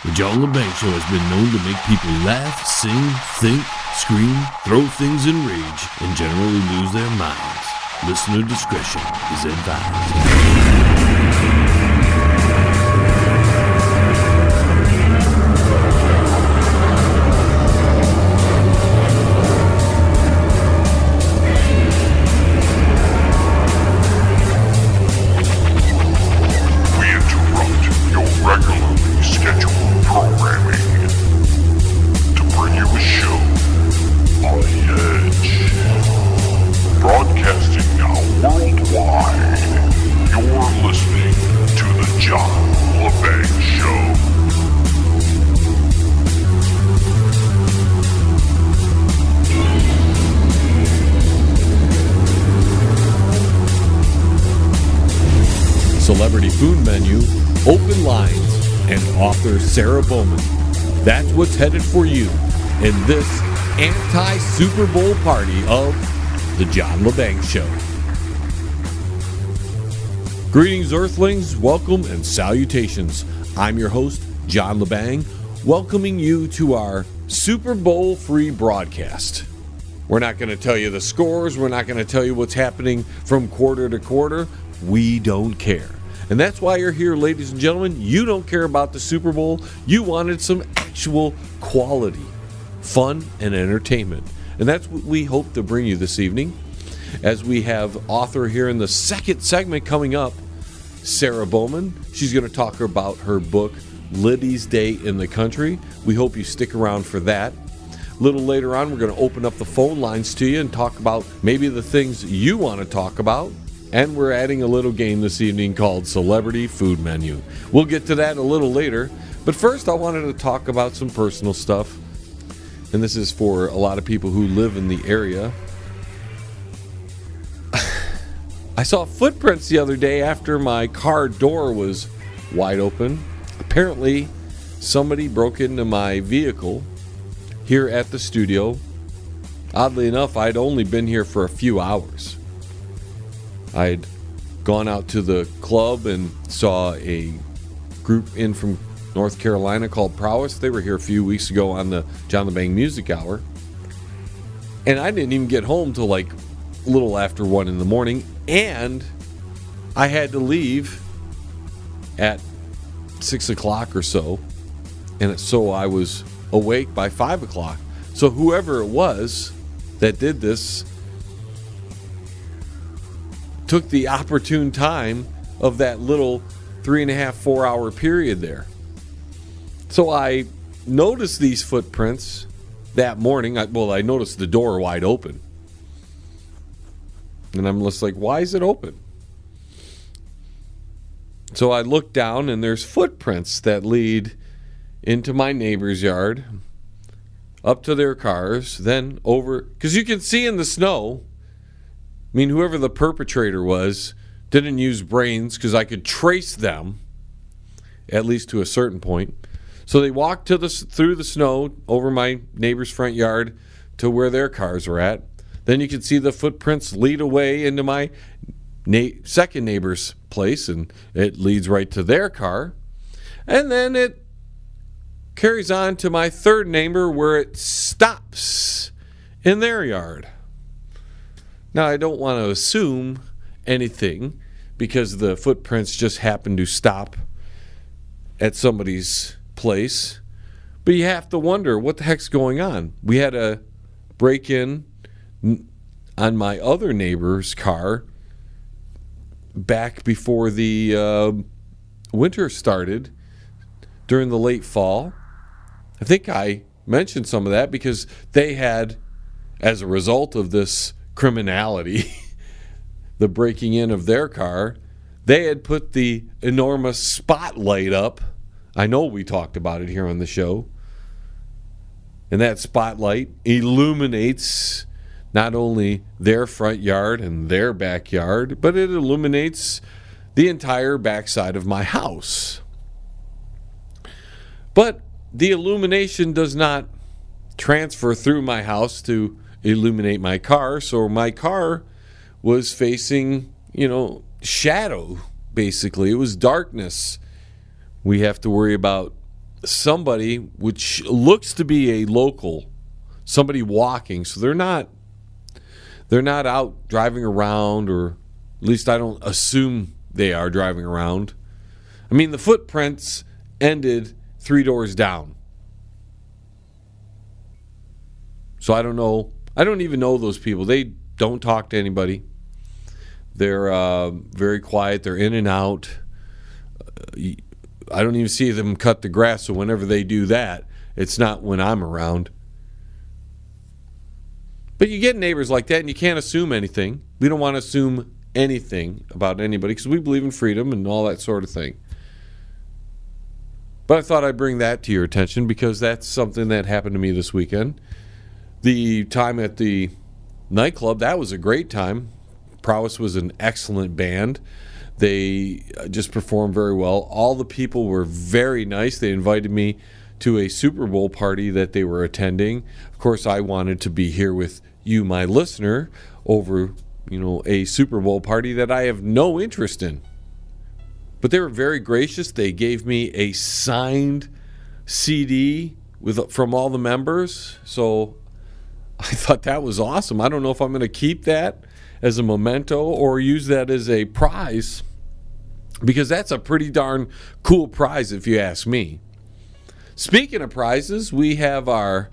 The John Lebang Show has been known to make people laugh, sing, think, scream, throw things in rage, and generally lose their minds. Listener discretion is advised. Celebrity food menu, open lines, and author Sarah Bowman. That's what's headed for you in this anti-Super Bowl party of the John Lebang Show. Greetings, Earthlings, welcome and salutations. I'm your host, John Lebang, welcoming you to our Super Bowl free broadcast. We're not going to tell you the scores. We're not going to tell you what's happening from quarter to quarter. We don't care. And that's why you're here, ladies and gentlemen. You don't care about the Super Bowl. You wanted some actual quality, fun, and entertainment. And that's what we hope to bring you this evening. As we have author here in the second segment coming up, Sarah Bowman. She's going to talk about her book, Liddy's Day in the Country. We hope you stick around for that. A little later on, we're going to open up the phone lines to you and talk about maybe the things you want to talk about. And we're adding a little game this evening called Celebrity Food Menu. We'll get to that a little later. But first, I wanted to talk about some personal stuff. And this is for a lot of people who live in the area. I saw footprints the other day after my car door was wide open. Apparently, somebody broke into my vehicle here at the studio. Oddly enough, I'd only been here for a few hours. I'd gone out to the club and saw a group in from North Carolina called Prowess. They were here a few weeks ago on the John Lebang Music Hour. And I didn't even get home till like a little after 1 in the morning. And I had to leave at 6 o'clock or so. And so I was awake by 5 o'clock. So whoever it was that did this took the opportune time of that little 3.5, 4 hour period there. So I noticed these footprints that morning. I noticed the door wide open. And I'm just like, why is it open? So I look down and there's footprints that lead into my neighbor's yard, up to their cars, then over, because you can see in the snow. I mean, whoever the perpetrator was didn't use brains because I could trace them, at least to a certain point. So they walked through the snow over my neighbor's front yard to where their cars were at. Then you can see the footprints lead away into my second neighbor's place, and it leads right to their car. And then it carries on to my third neighbor where it stops in their yard. Now, I don't want to assume anything because the footprints just happen to stop at somebody's place. But you have to wonder, what the heck's going on? We had a break-in on my other neighbor's car back before the winter started during the late fall. I think I mentioned some of that because they had, as a result of this criminality, the breaking in of their car, they had put the enormous spotlight up. I know we talked about it here on the show. And that spotlight illuminates not only their front yard and their backyard, but it illuminates the entire backside of my house. But the illumination does not transfer through my house to illuminate my car. So my car was facing, shadow, basically. It was darkness. We have to worry about somebody which looks to be a local, somebody walking, so they're not out driving around, or at least I don't assume they are driving around. I mean, the footprints ended 3 doors down. So I don't know. I don't even know those people. They don't talk to anybody. They're very quiet. They're in and out. I don't even see them cut the grass, so whenever they do that, it's not when I'm around. But you get neighbors like that, and you can't assume anything. We don't want to assume anything about anybody because we believe in freedom and all that sort of thing. But I thought I'd bring that to your attention because that's something that happened to me this weekend. The time at the nightclub, that was a great time. Prowess was an excellent band. They just performed very well. All the people were very nice. They invited me to a Super Bowl party that they were attending. Of course, I wanted to be here with you, my listener, over, a Super Bowl party that I have no interest in. But they were very gracious. They gave me a signed CD from all the members. So I thought that was awesome. I don't know if I'm going to keep that as a memento or use that as a prize, because that's a pretty darn cool prize if you ask me. Speaking of prizes, we have our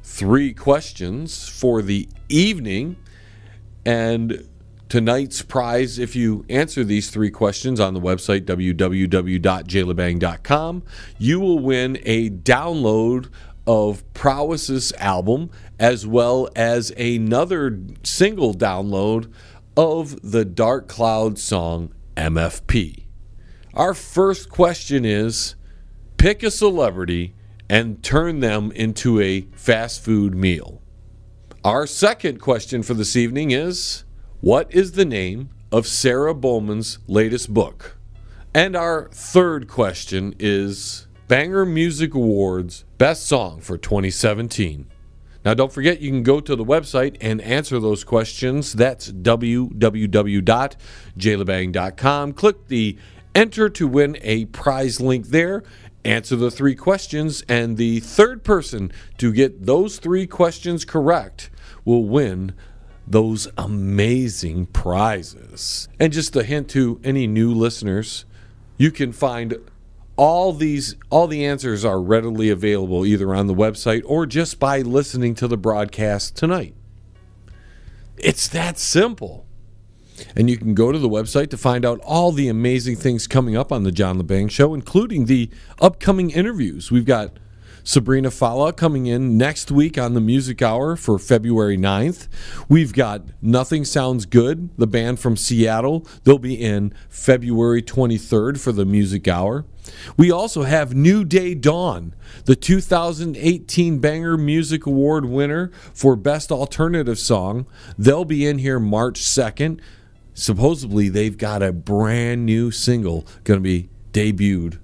3 questions for the evening, and tonight's prize, if you answer these 3 questions on the website www.jlebang.com, you will win a download of Prowess's album, as well as another single download of the Dark Cloud song MFP. Our first question is, pick a celebrity and turn them into a fast food meal. Our second question for this evening is, what is the name of Sarah Bowman's latest book? And our third question is, Banger Music Awards Best Song for 2017. Now, don't forget, you can go to the website and answer those questions. That's www.jlebang.com. Click the Enter to Win a Prize link there. Answer the 3 questions, and the third person to get those 3 questions correct will win those amazing prizes. And just a hint to any new listeners, you can find all the answers are readily available either on the website or just by listening to the broadcast tonight. It's that simple. And you can go to the website to find out all the amazing things coming up on the John Lebang Show, including the upcoming interviews. We've got Sabrina Fala coming in next week on the Music Hour for February 9th. We've got Nothing Sounds Good, the band from Seattle. They'll be in February 23rd for the Music Hour. We also have New Day Dawn, the 2018 Banger Music Award winner for Best Alternative Song. They'll be in here March 2nd. Supposedly, they've got a brand new single going to be debuted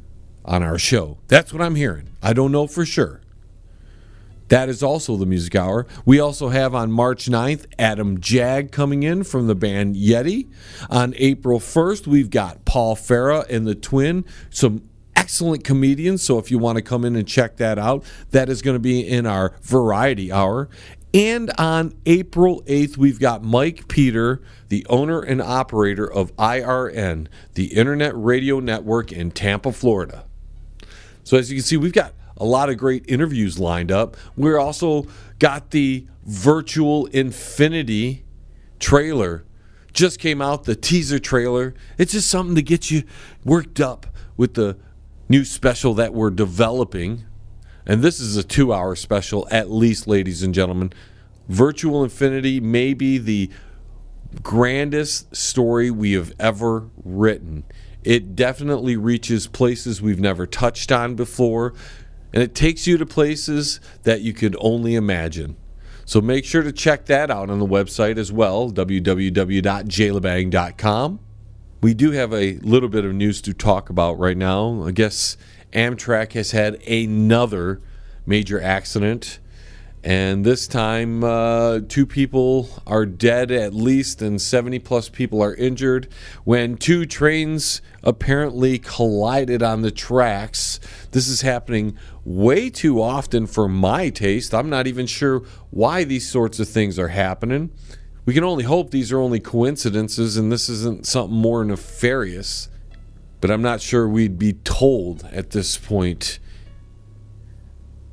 on our show. That's what I'm hearing. I don't know for sure. That is also the Music Hour. We also have on March 9th, Adam Jag coming in from the band Yeti. On April 1st, we've got Paul Farah and the Twin, some excellent comedians, so if you want to come in and check that out, that is going to be in our Variety Hour. And on April 8th, we've got Mike Peter, the owner and operator of IRN, the Internet Radio Network in Tampa, Florida. So as you can see, we've got a lot of great interviews lined up. We're also got the Virtual Infinity trailer. Just came out, the teaser trailer. It's just something to get you worked up with the new special that we're developing. And this is a 2-hour special, at least, ladies and gentlemen. Virtual Infinity may be the grandest story we have ever written. It definitely reaches places we've never touched on before, and it takes you to places that you could only imagine. So make sure to check that out on the website as well, www.jlebang.com. We do have a little bit of news to talk about right now. I guess Amtrak has had another major accident, And this time, 2 people are dead at least, and 70-plus people are injured when 2 trains apparently collided on the tracks. This is happening way too often for my taste. I'm not even sure why these sorts of things are happening. We can only hope these are only coincidences and this isn't something more nefarious. But I'm not sure we'd be told at this point.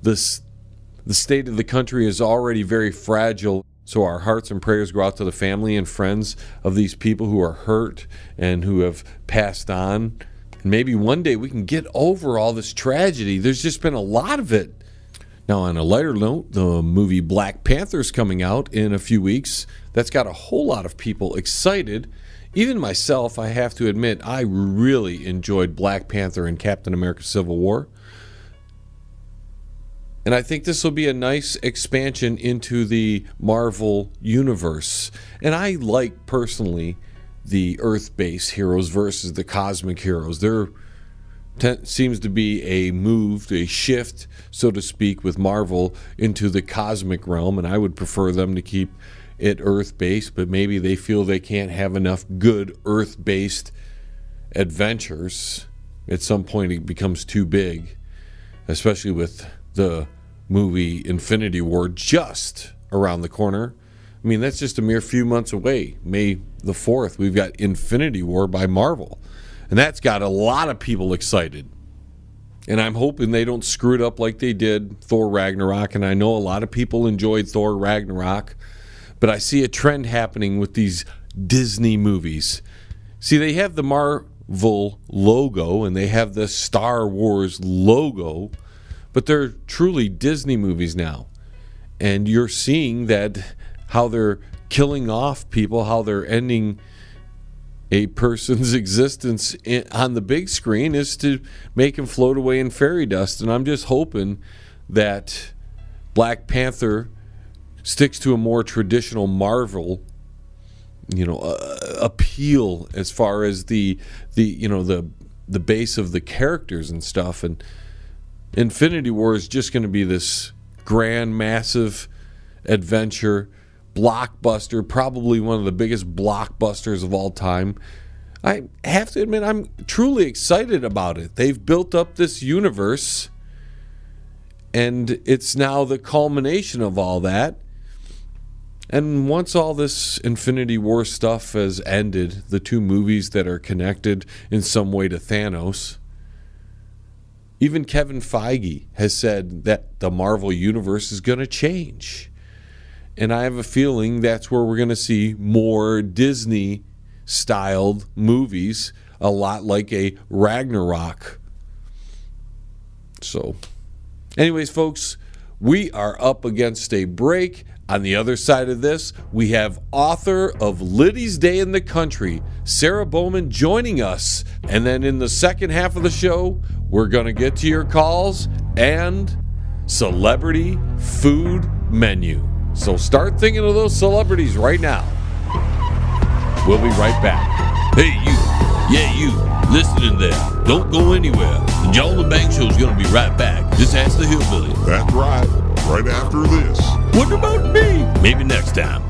The state of the country is already very fragile, so our hearts and prayers go out to the family and friends of these people who are hurt and who have passed on. And maybe one day we can get over all this tragedy. There's just been a lot of it. Now, on a lighter note, the movie Black Panther is coming out in a few weeks. That's got a whole lot of people excited. Even myself, I have to admit, I really enjoyed Black Panther and Captain America Civil War. And I think this will be a nice expansion into the Marvel universe. And I like, personally, the Earth-based heroes versus the cosmic heroes. There seems to be a shift, so to speak, with Marvel into the cosmic realm. And I would prefer them to keep it Earth-based, but maybe they feel they can't have enough good Earth-based adventures. At some point, it becomes too big, especially with the movie Infinity War just around the corner. I mean, that's just a mere few months away. May the 4th, we've got Infinity War by Marvel. And that's got a lot of people excited. And I'm hoping they don't screw it up like they did Thor Ragnarok. And I know a lot of people enjoyed Thor Ragnarok. But I see a trend happening with these Disney movies. See, they have the Marvel logo and they have the Star Wars logo. But they're truly Disney movies now. And you're seeing that how they're killing off people, how they're ending a person's existence on the big screen is to make him float away in fairy dust. And I'm just hoping that Black Panther sticks to a more traditional Marvel, appeal as far as the base of the characters and stuff. And Infinity War is just going to be this grand, massive adventure, blockbuster, probably one of the biggest blockbusters of all time. I have to admit, I'm truly excited about it. They've built up this universe, and it's now the culmination of all that. And once all this Infinity War stuff has ended, the 2 movies that are connected in some way to Thanos, even Kevin Feige has said that the Marvel Universe is going to change. And I have a feeling that's where we're going to see more Disney-styled movies, a lot like a Ragnarok. So, anyways, folks, we are up against a break. On the other side of this, we have author of Liddy's Day in the Country, Sarah Bowman, joining us. And then in the second half of the show, we're going to get to your calls and celebrity food menu. So start thinking of those celebrities right now. We'll be right back. Hey, you. Yeah, you. Listening there. Don't go anywhere. The John Lebang Show is going to be right back. Just ask the hillbilly. That's right. Right after this. What about me? Maybe next time.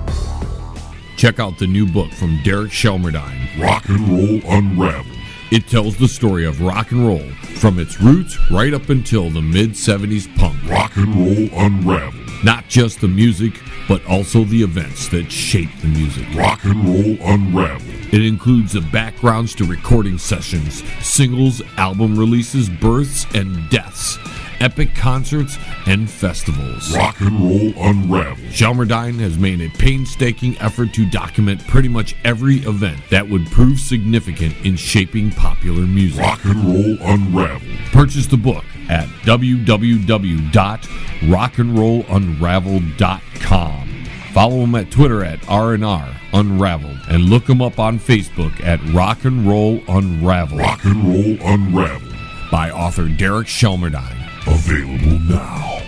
Check out the new book from Derek Shelmerdine, Rock and Roll Unraveled. It tells the story of rock and roll from its roots right up until the mid-70s punk. Rock and Roll Unraveled. Not just the music, but also the events that shaped the music. Rock and Roll Unraveled. It includes the backgrounds to recording sessions, singles, album releases, births and deaths, epic concerts, and festivals. Rock and Roll Unraveled. Shelmerdine has made a painstaking effort to document pretty much every event that would prove significant in shaping popular music. Rock and Roll Unraveled. Purchase the book at www.rockandrollunraveled.com. Follow him at Twitter at R&R Unraveled, and look him up on Facebook at Rock and Roll Unraveled. Rock and Roll Unraveled. By author Derek Shelmerdine. Available now.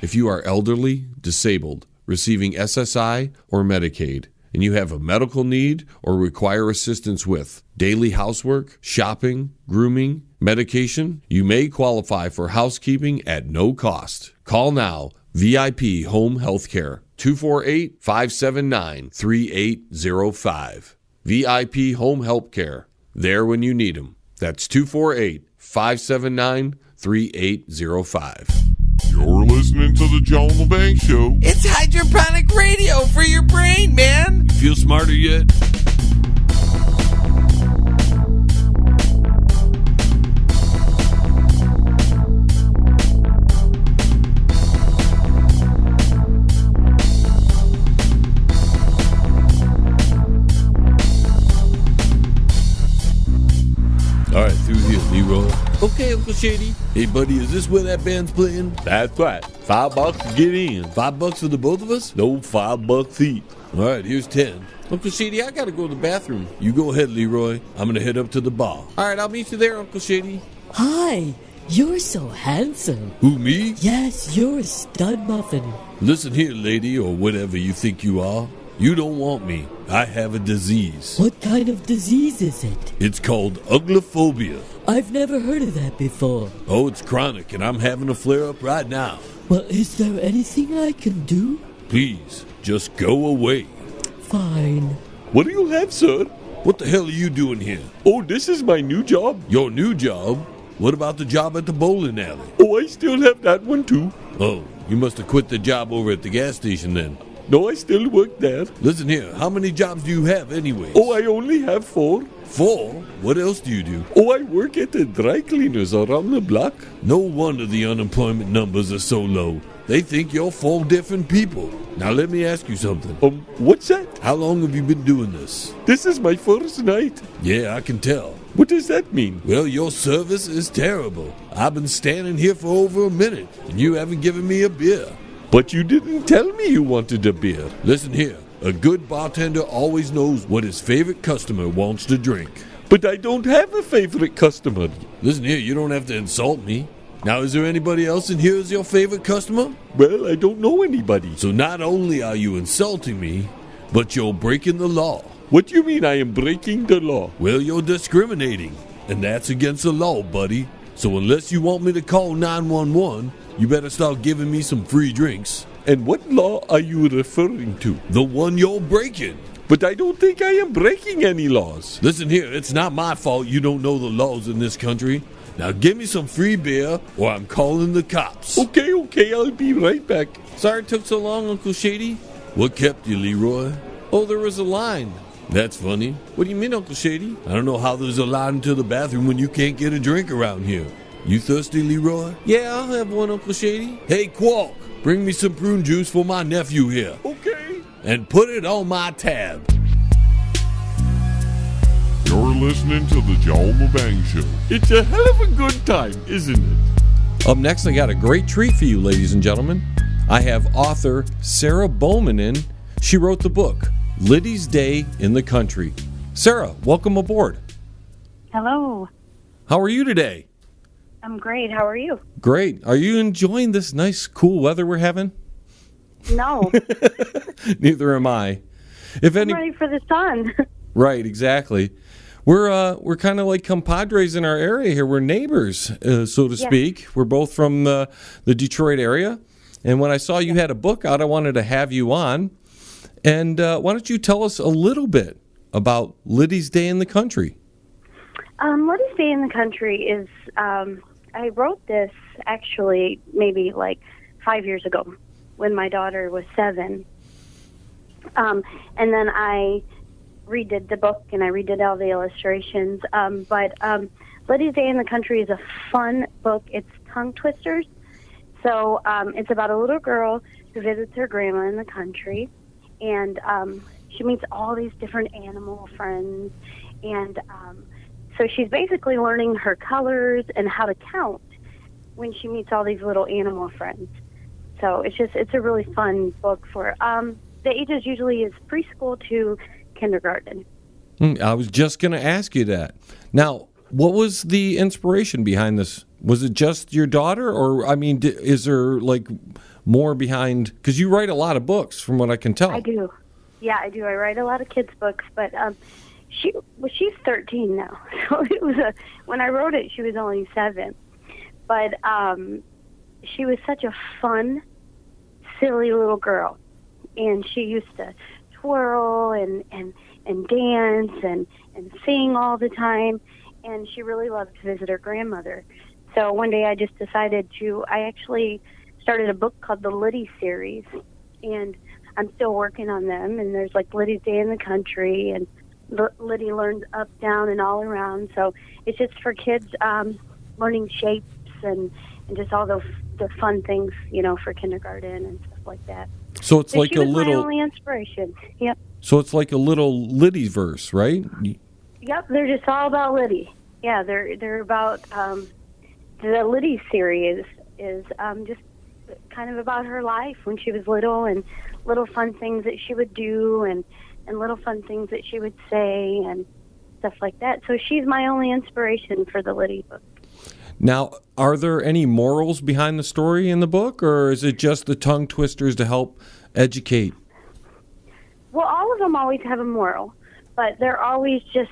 If you are elderly, disabled, receiving SSI or Medicaid, and you have a medical need or require assistance with daily housework, shopping, grooming, medication, you may qualify for housekeeping at no cost. Call now VIP Home Healthcare, 248-579-3805. VIP Home Healthcare, there when you need them. That's 248-579-3805. You're listening to the John Lebang Show. It's hydroponic radio for your brain, man. You feel smarter yet? All right, through here, Leroy. Okay, Uncle Shady. Hey, buddy, is this where that band's playing? That's right. $5 to get in. $5 for the both of us? No, $5 each. All right, here's 10. Uncle Shady, I gotta go to the bathroom. You go ahead, Leroy. I'm gonna head up to the bar. All right, I'll meet you there, Uncle Shady. Hi, you're so handsome. Who, me? Yes, you're a stud muffin. Listen here, lady, or whatever you think you are. You don't want me. I have a disease. What kind of disease is it? It's called uglophobia. I've never heard of that before. Oh, it's chronic, and I'm having a flare-up right now. Well, is there anything I can do? Please, just go away. Fine. What do you have, sir? What the hell are you doing here? Oh, this is my new job. Your new job? What about the job at the bowling alley? Oh, I still have that one, too. Oh, you must have quit the job over at the gas station then. No, I still work there. Listen here, how many jobs do you have anyway? Oh, I only have 4. 4? What else do you do? Oh, I work at the dry cleaners around the block. No wonder the unemployment numbers are so low. They think you're 4 different people. Now let me ask you something. What's that? How long have you been doing this? This is my first night. Yeah, I can tell. What does that mean? Well, your service is terrible. I've been standing here for over a minute, and you haven't given me a beer. But you didn't tell me you wanted a beer. Listen here, a good bartender always knows what his favorite customer wants to drink. But I don't have a favorite customer. Listen here, you don't have to insult me. Now, is there anybody else in here as your favorite customer? Well, I don't know anybody. So not only are you insulting me, but you're breaking the law. What do you mean I am breaking the law? Well, you're discriminating, and that's against the law, buddy. So unless you want me to call 911, you better start giving me some free drinks. And what law are you referring to? The one you're breaking. But I don't think I am breaking any laws. Listen here, it's not my fault you don't know the laws in this country. Now give me some free beer or I'm calling the cops. Okay, I'll be right back. Sorry it took so long, Uncle Shady. What kept you, Leroy? Oh, there was a line. That's funny. What do you mean, Uncle Shady? I don't know how there's a line to the bathroom when you can't get a drink around here. You thirsty, Leroy? Yeah, I'll have one, Uncle Shady. Hey, Quark, bring me some prune juice for my nephew here. Okay. And put it on my tab. You're listening to the John Lebang Show. It's a hell of a good time, isn't it? Up next, I got a great treat for you, ladies and gentlemen. I have author Sarah Bowman in. She wrote the book, Liddy's Day in the Country. Sarah, welcome aboard. Hello. How are you today? I'm great. How are you? Great. Are you enjoying this nice, cool weather we're having? No. Neither am I. I'm ready for the sun. Right, exactly. We're kind of like compadres in our area here. We're neighbors, so to speak. We're both from the Detroit area. And when I saw you had a book out, I wanted to have you on. And why don't you tell us a little bit about Liddy's Day in the Country? Liddy's Day in the Country is, I wrote this actually maybe like 5 years ago when my daughter was 7. And then I redid the book and I redid all the illustrations. But Liddy's Day in the Country is a fun book. It's tongue twisters. So it's about a little girl who visits her grandma in the country. And she meets all these different animal friends. And so she's basically learning her colors and how to count when she meets all these little animal friends. So it's a really fun book for, the ages usually is preschool to kindergarten. I was just going to ask you that. Now, what was the inspiration behind this? Was it just your daughter, or, I mean, is there, like, more behind? Because you write a lot of books, from what I can tell. I do. Yeah, I do. I write a lot of kids' books, but she's 13 now. So it was when I wrote it, she was only 7. But she was such a fun silly little girl, and she used to twirl and dance and sing all the time, and she really loved to visit her grandmother. So one day I just decided I actually started a book called the Liddy series, and I'm still working on them, and there's like Liddy's Day in the Country, and Liddy learns up, down, and all around. So it's just for kids learning shapes and just all the fun things, for kindergarten and stuff like that. So it's like she a was little. my only inspiration. Yep. So it's like a little Liddy verse, right? Yep. They're just all about Liddy. Yeah, they're about the Liddy series is just kind of about her life when she was little, and little fun things that she would do, and little fun things that she would say and stuff like that. So she's my only inspiration for the Liddy book. Now, are there any morals behind the story in the book, or is it just the tongue twisters to help educate? Well, all of them always have a moral, but they're always just,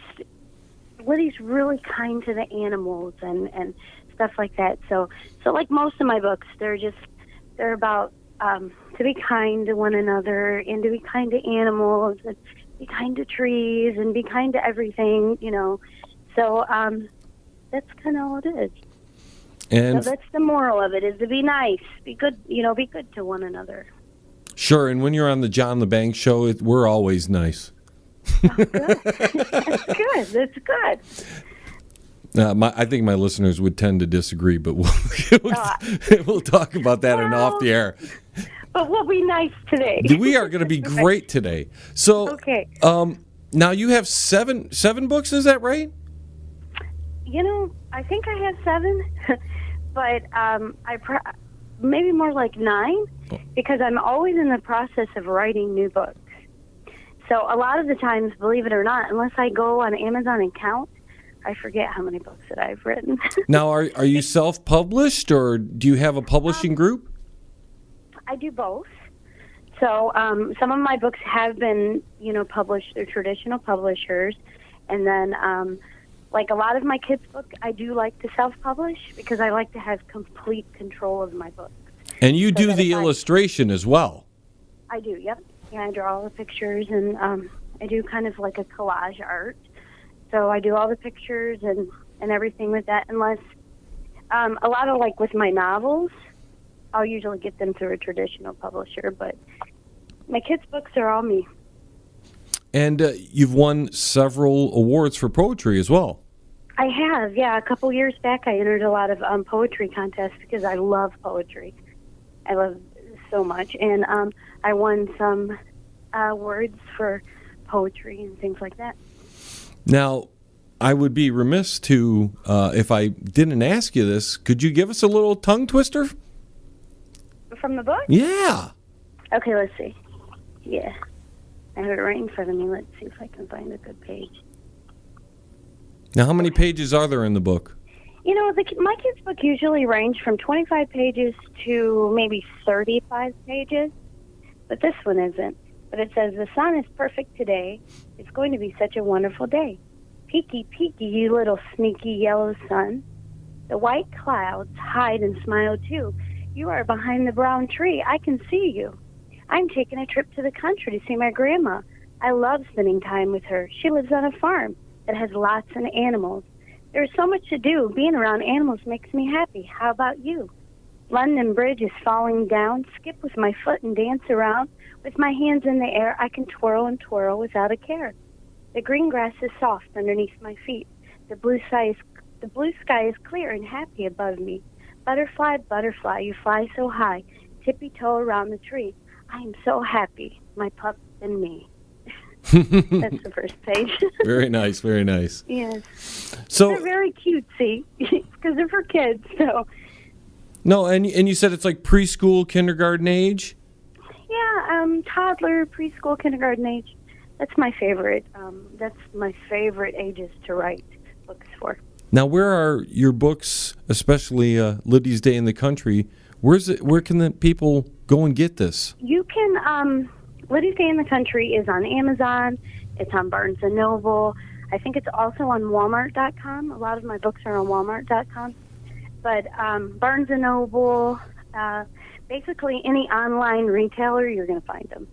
Liddy's really kind to the animals and stuff like that. So like most of my books, they're about to be kind to one another and to be kind to animals and be kind to trees and be kind to everything, So that's kind of all it is. And so that's the moral of it, is to be nice, be good, be good to one another. Sure, and when you're on the John Lebang Show, we're always nice. Oh, good. That's good. I think my listeners would tend to disagree, but we'll talk about that and off the air. But we'll be nice today. We are going to be great today. So, okay. Now you have seven books, is that right? I think I have 7, but maybe more like 9, because I'm always in the process of writing new books. So a lot of the times, believe it or not, unless I go on Amazon and count, I forget how many books that I've written. Now, are you self-published, or do you have a publishing group? I do both. So some of my books have been, published through traditional publishers, and then like a lot of my kids' books, I do like to self-publish because I like to have complete control of my books. And you do the illustration as well. I do, yep. Yeah, I draw all the pictures, and I do kind of like a collage art. So I do all the pictures and everything with that, unless a lot of, like with my novels, I'll usually get them through a traditional publisher, but my kids' books are all me. And you've won several awards for poetry as well. I have, yeah. A couple years back, I entered a lot of poetry contests because I love poetry. I love it so much. And I won some awards for poetry and things like that. Now, I would be remiss to, if I didn't ask you this, could you give us a little tongue twister? From the book? Yeah. Okay, let's see. Yeah. I have it right in front of me. Let's see if I can find a good page. Now, how many pages are there in the book? My kids' book usually range from 25 pages to maybe 35 pages, but this one isn't. But it says, the sun is perfect today. It's going to be such a wonderful day. Peeky, peeky, you little sneaky yellow sun. The white clouds hide and smile too. You are behind the brown tree. I can see you. I'm taking a trip to the country to see my grandma. I love spending time with her. She lives on a farm that has lots of animals. There's so much to do. Being around animals makes me happy. How about you? London Bridge is falling down. Skip with my foot and dance around. With my hands in the air, I can twirl and twirl without a care. The green grass is soft underneath my feet. The blue sky is clear and happy above me. Butterfly, butterfly, you fly so high, tippy-toe around the tree. I am so happy, my pup and me. That's the first page. Very nice, very nice. Yes. So they're very cutesy because they're for kids. So. No, and you said it's like preschool, kindergarten age? Yeah, toddler, preschool, kindergarten age. That's my favorite. That's my favorite ages to write books for. Now, where are your books, especially Liddy's Day in the Country? Where can the people go and get this? You can. Liddy's Day in the Country is on Amazon. It's on Barnes & Noble. I think it's also on Walmart.com. A lot of my books are on Walmart.com. But Barnes & Noble, basically any online retailer, you're going to find them.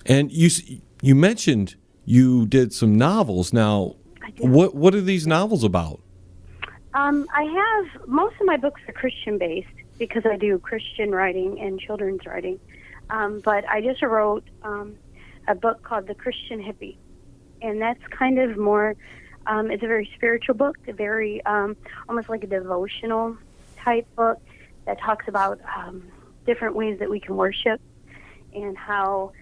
And you mentioned you did some novels. Now, I did. what are these novels about? I have, most of my books are Christian-based because I do Christian writing and children's writing. But I just wrote a book called The Christian Hippie. And that's kind of more, it's a very spiritual book, a very, almost like a devotional type book that talks about different ways that we can worship and how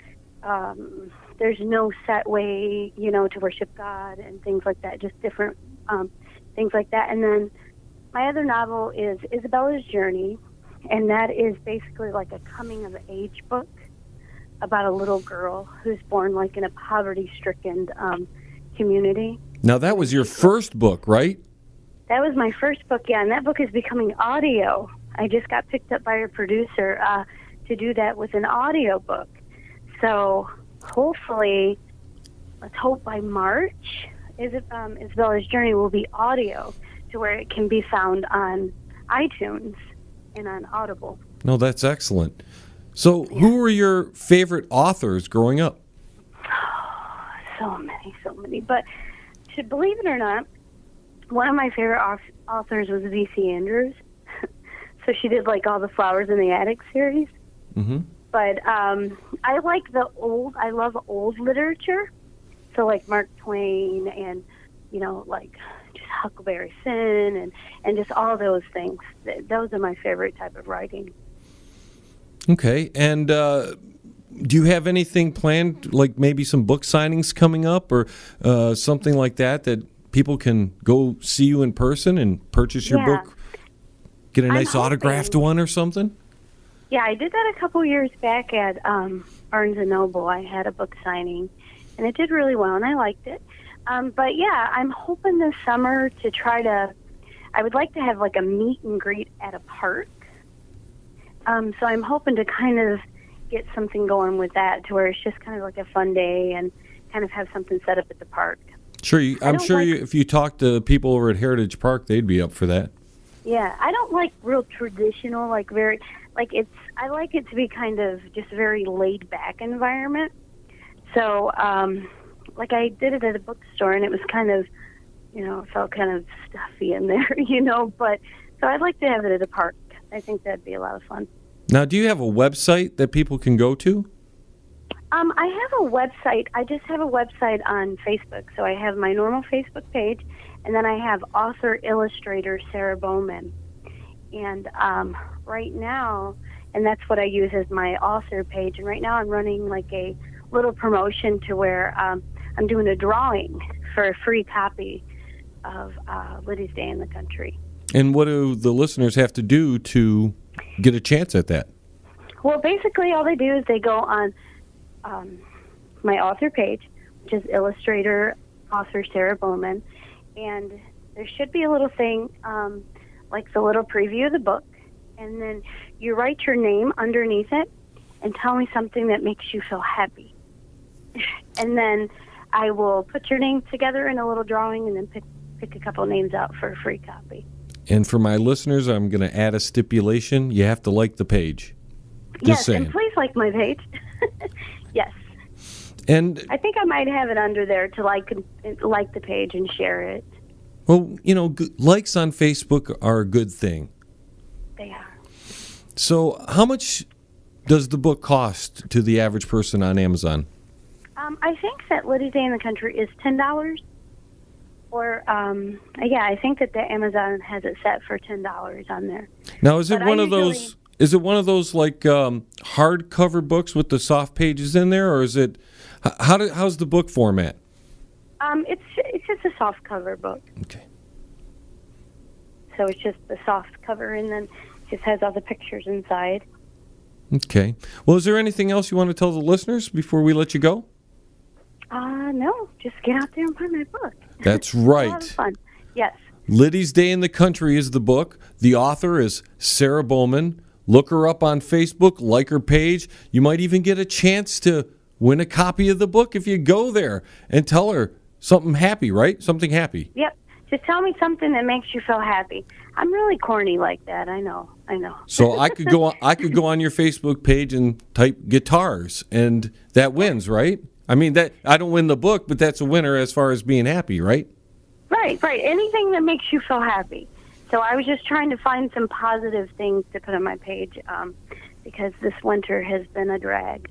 there's no set way, to worship God and things like that, just different things like that. And then my other novel is Isabella's Journey, and that is basically like a coming-of-age book about a little girl who's born like in a poverty-stricken community. Now, that was your first book, right? That was my first book, yeah, and that book is becoming audio. I just got picked up by a producer to do that with an audio book. So hopefully, let's hope by March, Isabella's Journey will be audio to where it can be found on iTunes and on Audible. No, that's excellent. So who were your favorite authors growing up? So many. But to believe it or not, one of my favorite authors was V.C. Andrews. So she did like all the Flowers in the Attic series. Mm-hmm. But I like I love old literature. So like Mark Twain and, like just Huckleberry Finn and just all those things. Those are my favorite type of writing. Okay. And do you have anything planned, like maybe some book signings coming up or something like that people can go see you in person and purchase your book? Get a nice autographed one or something? Yeah, I did that a couple years back at Barnes & Noble. I had a book signing, and it did really well, and I liked it. But, yeah, I'm hoping this summer to I would like to have, like, a meet and greet at a park. So I'm hoping to kind of get something going with that to where it's just kind of like a fun day and kind of have something set up at the park. Sure. I'm sure if you talk to people over at Heritage Park, they'd be up for that. Yeah, I don't like real traditional, I like it to be kind of just very laid back environment. So, I did it at a bookstore and it was kind of, it felt kind of stuffy in there, but so I'd like to have it at a park. I think that'd be a lot of fun. Now, do you have a website that people can go to? I have a website. I just have a website on Facebook. So I have my normal Facebook page, and then I have author-illustrator Sarah Bowman. And right now, and that's what I use as my author page, and right now I'm running like a little promotion to where I'm doing a drawing for a free copy of Liddy's Day in the Country. And what do the listeners have to do to get a chance at that? Well, basically all they do is they go on my author page, which is illustrator author Sarah Bowman, and there should be a little thing like the little preview of the book, and then you write your name underneath it and tell me something that makes you feel happy. And then I will put your name together in a little drawing and then pick a couple names out for a free copy. And for my listeners, I'm going to add a stipulation. You have to like the page. Yes, and please like my page. Yes. And I think I might have it under there to like the page and share it. Well, likes on Facebook are a good thing. They are. So how much does the book cost to the average person on Amazon? I think that Liddy's Day in the Country is $10. Or, I think that the Amazon has it set for $10 on there. Now, is it one of those? Is it one of those like hardcover books with the soft pages in there, or is it? How's the book format? It's just a soft cover book. Okay. So it's just the soft cover, and then it just has all the pictures inside. Okay. Well, is there anything else you want to tell the listeners before we let you go? No. Just get out there and buy my book. That's right. A lot of fun. Yes. Liddy's Day in the Country is the book. The author is Sarah Bowman. Look her up on Facebook, like her page. You might even get a chance to win a copy of the book if you go there and tell her something happy, right? Something happy. Yep. Just tell me something that makes you feel happy. I'm really corny like that. I know. So I could go on your Facebook page and type guitars, and that wins, right? I mean, that I don't win the book, but that's a winner as far as being happy, right? Right. Anything that makes you feel happy. So I was just trying to find some positive things to put on my page because this winter has been a drag.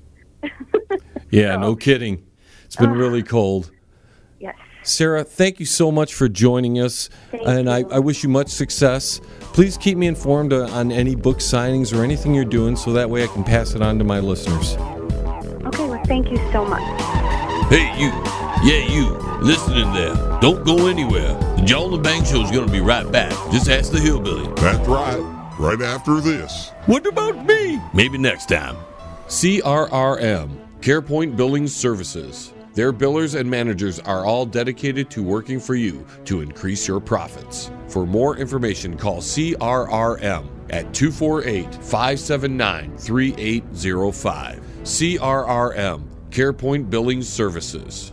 Yeah, no kidding. It's been really cold. Yes. Sarah, thank you so much for joining us, and I wish you much success. Please keep me informed on any book signings or anything you're doing so that way I can pass it on to my listeners. Okay, well, thank you so much. Hey, you. Yeah, you. Listening there. Don't go anywhere. The John Lebang Show is going to be right back. Just ask the hillbilly. That's right. Right after this. What about me? Maybe next time. CRRM, CarePoint Billing Services. Their billers and managers are all dedicated to working for you to increase your profits. For more information, call CRRM at 248-579-3805. CRRM, CarePoint Billing Services.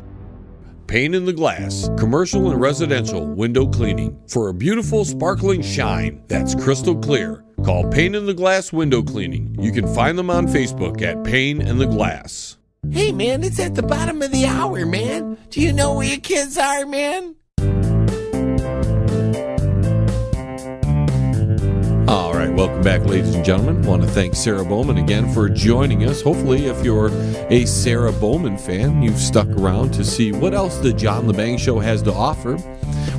Pane in the Glass, commercial and residential window cleaning. For a beautiful, sparkling shine that's crystal clear, call Pane in the Glass Window Cleaning. You can find them on Facebook at Pane in the Glass. Hey, man, it's at the bottom of the hour, man. Do you know where your kids are, man? All right, welcome back, ladies and gentlemen. I want to thank Sarah Bowman again for joining us. Hopefully, if you're a Sarah Bowman fan, you've stuck around to see what else the John Lebang Show has to offer.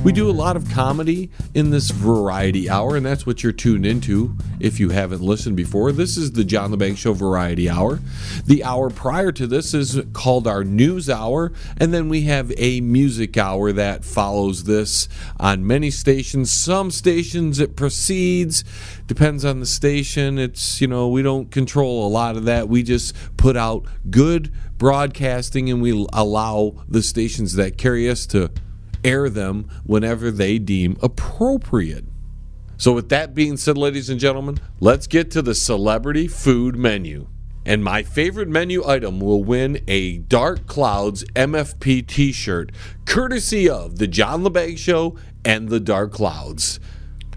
We do a lot of comedy in this variety hour, and that's what you're tuned into if you haven't listened before. This is the John Lebang Show Variety Hour. The hour prior to this is called our News Hour, and then we have a Music Hour that follows this on many stations. Some stations it precedes, depends on the station. It's, we don't control a lot of that. We just put out good broadcasting, and we allow the stations that carry us to air them whenever they deem appropriate. So with that being said, ladies and gentlemen, let's get to the celebrity food menu. And my favorite menu item will win a Dark Clouds MFP t-shirt, courtesy of the John Lebang Show and the Dark Clouds.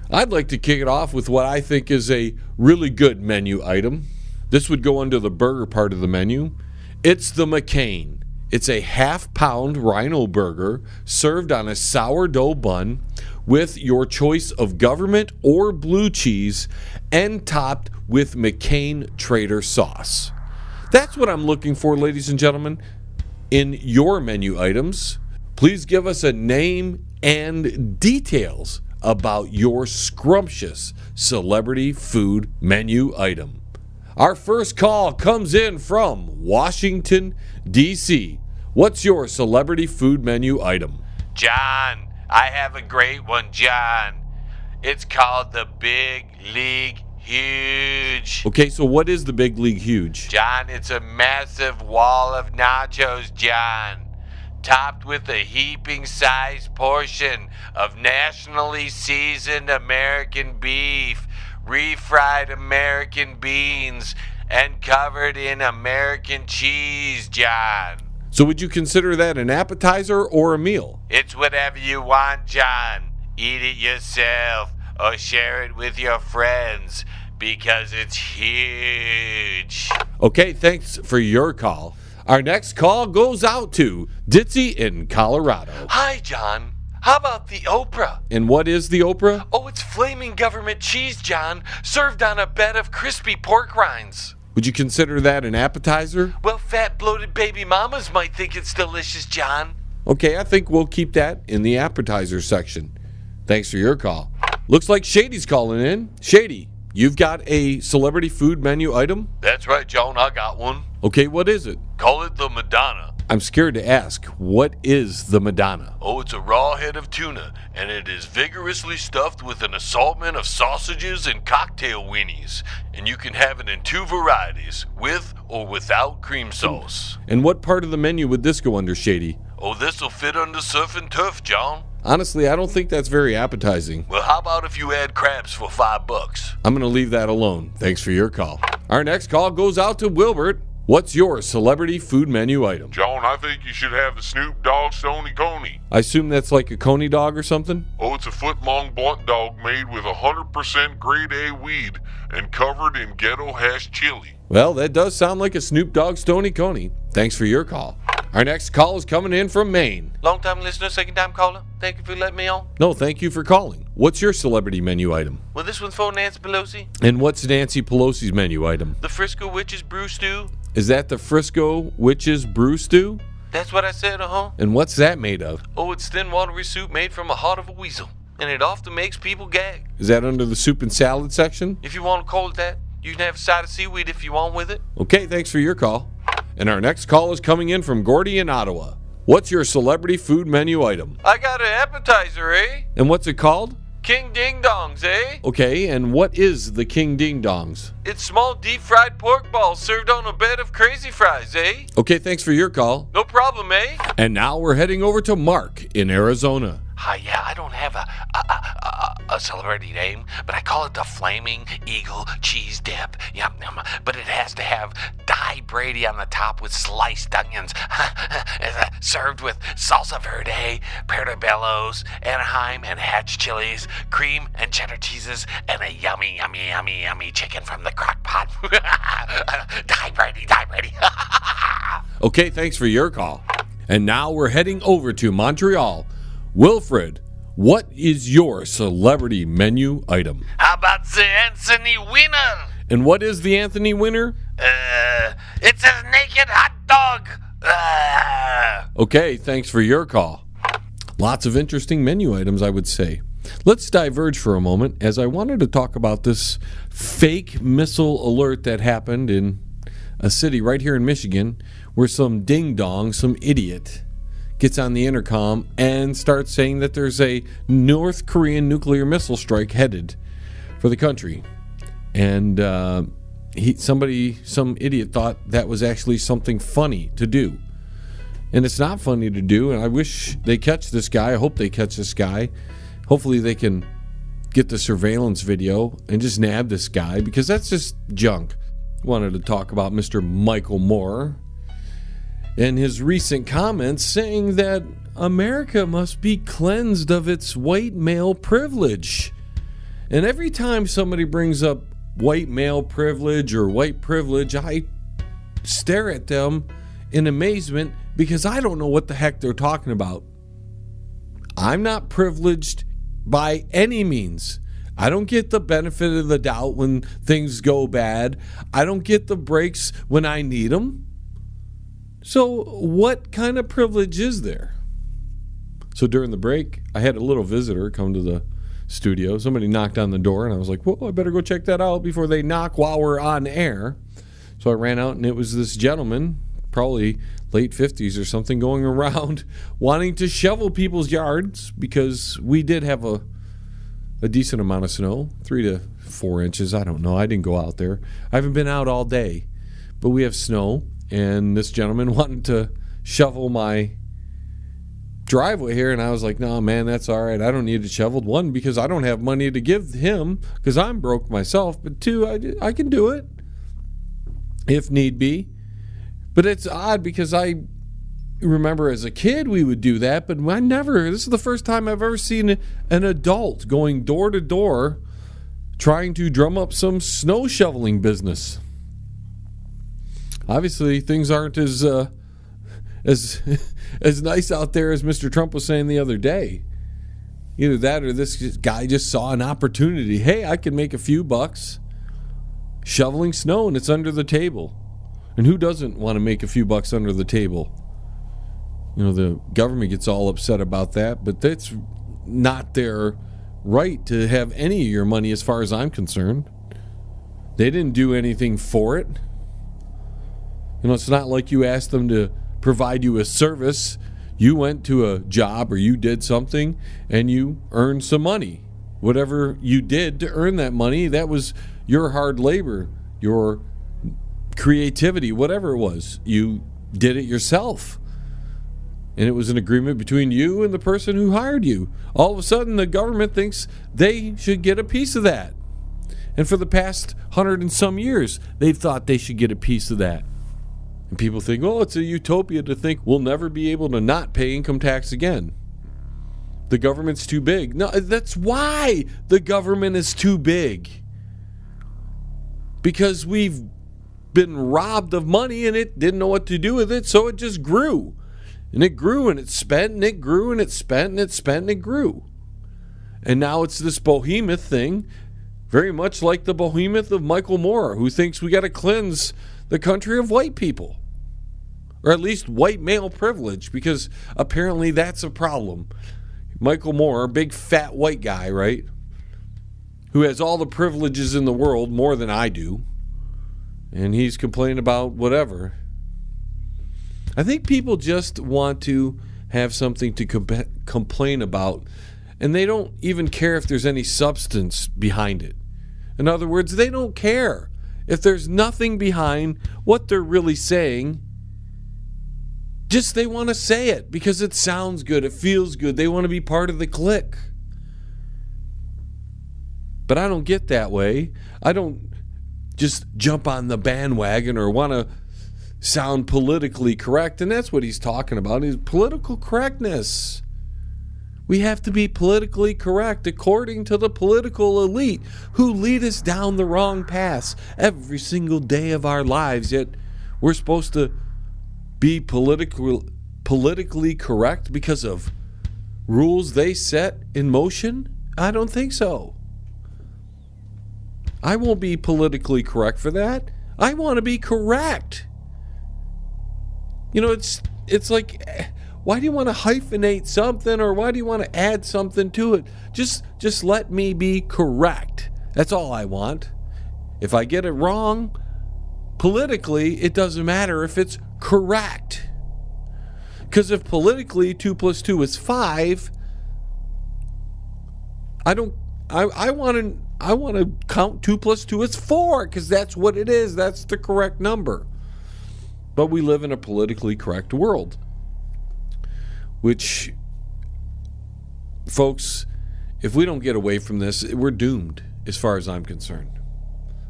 I'd like to kick it off with what I think is a really good menu item. This would go under the burger part of the menu. It's the McCain. It's a half-pound rhino burger served on a sourdough bun with your choice of government or blue cheese and topped with McCain Trader sauce. That's what I'm looking for, ladies and gentlemen, in your menu items. Please give us a name and details about your scrumptious celebrity food menu item. Our first call comes in from Washington, D.C. What's your celebrity food menu item? John, I have a great one, John. It's called the Big League Huge. Okay, so what is the Big League Huge? John, it's a massive wall of nachos, John, topped with a heaping-sized portion of nationally seasoned American beef, refried American beans, and covered in American cheese, John. So would you consider that an appetizer or a meal? It's whatever you want, John. Eat it yourself or share it with your friends because it's huge. Okay, thanks for your call. Our next call goes out to Ditzy in Colorado. Hi, John. How about the Oprah? And what is the Oprah? Oh, it's flaming government cheese, John, served on a bed of crispy pork rinds. Would you consider that an appetizer? Well, fat, bloated baby mamas might think it's delicious, John. Okay, I think we'll keep that in the appetizer section. Thanks for your call. Looks like Shady's calling in. Shady, you've got a celebrity food menu item? That's right, John, I got one. Okay, what is it? Call it the Madonna. I'm scared to ask, what is the Madonna? Oh, it's a raw head of tuna, and it is vigorously stuffed with an assortment of sausages and cocktail weenies. And you can have it in two varieties, with or without cream sauce. And what part of the menu would this go under, Shady? Oh, this'll fit under surf and turf, John. Honestly, I don't think that's very appetizing. Well, how about if you add crabs for $5? I'm going to leave that alone. Thanks for your call. Our next call goes out to Wilbert. What's your celebrity food menu item? John, I think you should have the Snoop Dogg Stony Coney. I assume that's like a coney dog or something? Oh, it's a foot-long blunt dog made with 100% grade A weed and covered in ghetto hash chili. Well, that does sound like a Snoop Dogg Stony Coney. Thanks for your call. Our next call is coming in from Maine. Long time listener, second time caller. Thank you for letting me on. No, thank you for calling. What's your celebrity menu item? Well, this one's for Nancy Pelosi. And what's Nancy Pelosi's menu item? The Frisco Witches Brew Stew. Is that the Frisco Witches Brew Stew? That's what I said, And what's that made of? Oh, it's thin, watery soup made from the heart of a weasel. And it often makes people gag. Is that under the soup and salad section? If you want to call it that, you can have a side of seaweed if you want with it. Okay, thanks for your call. And our next call is coming in from Gordy in Ottawa. What's your celebrity food menu item? I got an appetizer, eh? And what's it called? King Ding Dongs, eh? Okay, and what is the King Ding Dongs? It's small deep-fried pork balls served on a bed of crazy fries, eh? Okay, thanks for your call. No problem, eh? And now we're heading over to Mark in Arizona. Hi, yeah, I don't have a celebrity name, but I call it the Flaming Eagle Cheese Dip. Yum, yum. But it has to have Die Brady on the top with sliced onions. Served with salsa verde, portobellos, Anaheim, and hatch chilies, cream and cheddar cheeses, and a yummy, yummy, yummy, yummy chicken from the crock pot. Die Brady, Die Brady. Okay, thanks for your call. And now we're heading over to Montreal. Wilfred, what is your celebrity menu item? How about the Anthony Winner? And what is the Anthony Winner? It's a naked hot dog. Okay, thanks for your call. Lots of interesting menu items, I would say. Let's diverge for a moment, as I wanted to talk about this fake missile alert that happened in a city right here in Michigan, where some ding-dong, some idiot, gets on the intercom and starts saying that there's a North Korean nuclear missile strike headed for the country. And some idiot thought that was actually something funny to do. And it's not funny to do, and I wish they catch this guy. I hope they catch this guy. Hopefully they can get the surveillance video and just nab this guy, because that's just junk. Wanted to talk about Mr. Michael Moore and his recent comments saying that America must be cleansed of its white male privilege. And every time somebody brings up white male privilege or white privilege, I stare at them in amazement, because I don't know what the heck they're talking about. I'm not privileged by any means. I don't get the benefit of the doubt when things go bad. I don't get the breaks when I need them. So what kind of privilege is there? So during the break, I had a little visitor come to the studio. Somebody knocked on the door, and I was like, well, I better go check that out before they knock while we're on air. So I ran out, and it was this gentleman, probably late 50s or something, going around wanting to shovel people's yards, because we did have a decent amount of snow, 3 to 4 inches. I don't know. I didn't go out there. I haven't been out all day, but we have snow. And this gentleman wanted to shovel my driveway here, and I was like, no, man, that's all right. I don't need it shoveled. One, because I don't have money to give him, because I'm broke myself. But two, I can do it if need be. But it's odd, because I remember as a kid we would do that, but I never. This is the first time I've ever seen an adult going door to door trying to drum up some snow shoveling business. Obviously, things aren't as nice out there as Mr. Trump was saying the other day. Either that, or this guy just saw an opportunity. Hey, I can make a few bucks shoveling snow, and it's under the table. And who doesn't want to make a few bucks under the table? You know, the government gets all upset about that, but that's not their right to have any of your money, as far as I'm concerned. They didn't do anything for it. You know, it's not like you asked them to provide you a service. You went to a job, or you did something, and you earned some money. Whatever you did to earn that money, that was your hard labor, your creativity, whatever it was. You did it yourself. And it was an agreement between you and the person who hired you. All of a sudden, the government thinks they should get a piece of that. And for the past 100 and some years, they've thought they should get a piece of that. And people think, oh, it's a utopia to think we'll never be able to not pay income tax again. The government's too big. No, that's why the government is too big. Because we've been robbed of money and it didn't know what to do with it, so it just grew. And it grew and it spent and it grew and it spent and it spent and it grew. And now it's this behemoth thing, very much like the behemoth of Michael Moore, who thinks we got to cleanse the country of white people. Or at least white male privilege, because apparently that's a problem. Michael Moore, big fat white guy, right? Who has all the privileges in the world, more than I do. And he's complaining about whatever. I think people just want to have something to complain about, and they don't even care if there's any substance behind it. In other words, they don't care if there's nothing behind what they're really saying. Just they want to say it because it sounds good, it feels good, they want to be part of the clique. But I don't get that way. I don't just jump on the bandwagon or want to sound politically correct. And that's what he's talking about, is political correctness. We have to be politically correct according to the political elite who lead us down the wrong path every single day of our lives. Yet we're supposed to be politically correct because of rules they set in motion? I don't think so. I won't be politically correct for that. I want to be correct. You know, it's like, why do you want to hyphenate something, or why do you want to add something to it? Just let me be correct. That's all I want. If I get it wrong, politically, it doesn't matter if it's correct. Because if politically 2 + 2 is 5, I want to count 2 + 2 as 4, because that's what it is. That's the correct number. But we live in a politically correct world, which, folks, if we don't get away from this, we're doomed as far as I'm concerned.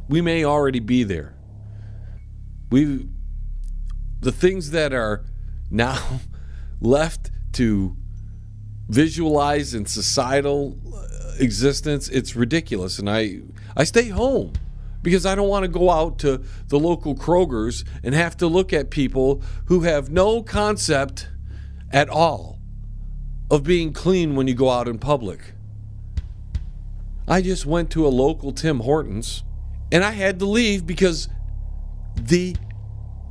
We may already be there. The things that are now left to visualize in societal existence, it's ridiculous. And I stay home because I don't want to go out to the local Kroger's and have to look at people who have no concept at all of being clean when you go out in public. I just went to a local Tim Hortons and I had to leave because the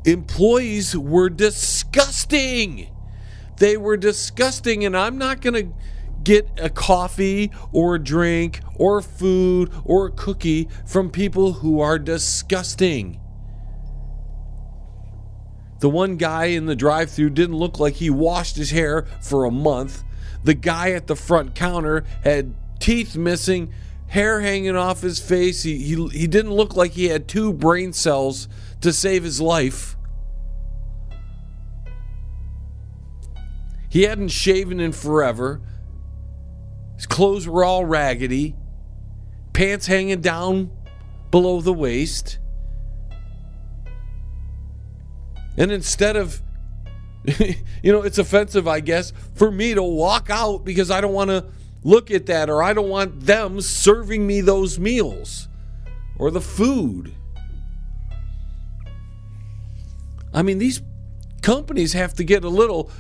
employees were disgusting. They were disgusting, and I'm not going to get a coffee or a drink or food or a cookie from people who are disgusting. The one guy in the drive-thru didn't look like he washed his hair for a month. The guy at the front counter had teeth missing, hair hanging off his face. He didn't look like he had 2 brain cells to save his life. He hadn't shaven in forever. His clothes were all raggedy. Pants hanging down below the waist. And instead of, it's offensive, I guess, for me to walk out because I don't want to look at that, or I don't want them serving me those meals or the food. I mean, these companies have to get a little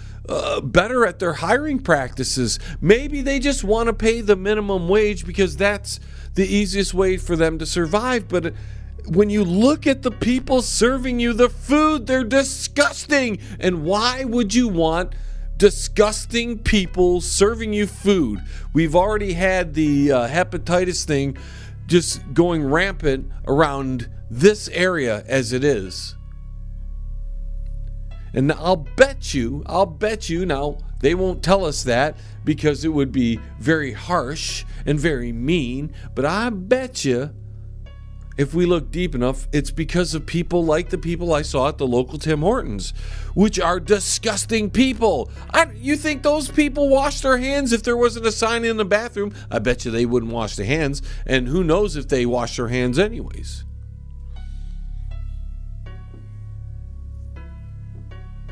better at their hiring practices. Maybe they just want to pay the minimum wage because that's the easiest way for them to survive. But when you look at the people serving you the food, they're disgusting. And why would you want disgusting people serving you food? We've already had the hepatitis thing just going rampant around this area as it is. And I'll bet you, now they won't tell us that because it would be very harsh and very mean, but I bet you if we look deep enough, it's because of people like the people I saw at the local Tim Hortons, which are disgusting people. You think those people wash their hands if there wasn't a sign in the bathroom? I bet you they wouldn't wash their hands, and who knows if they wash their hands anyways.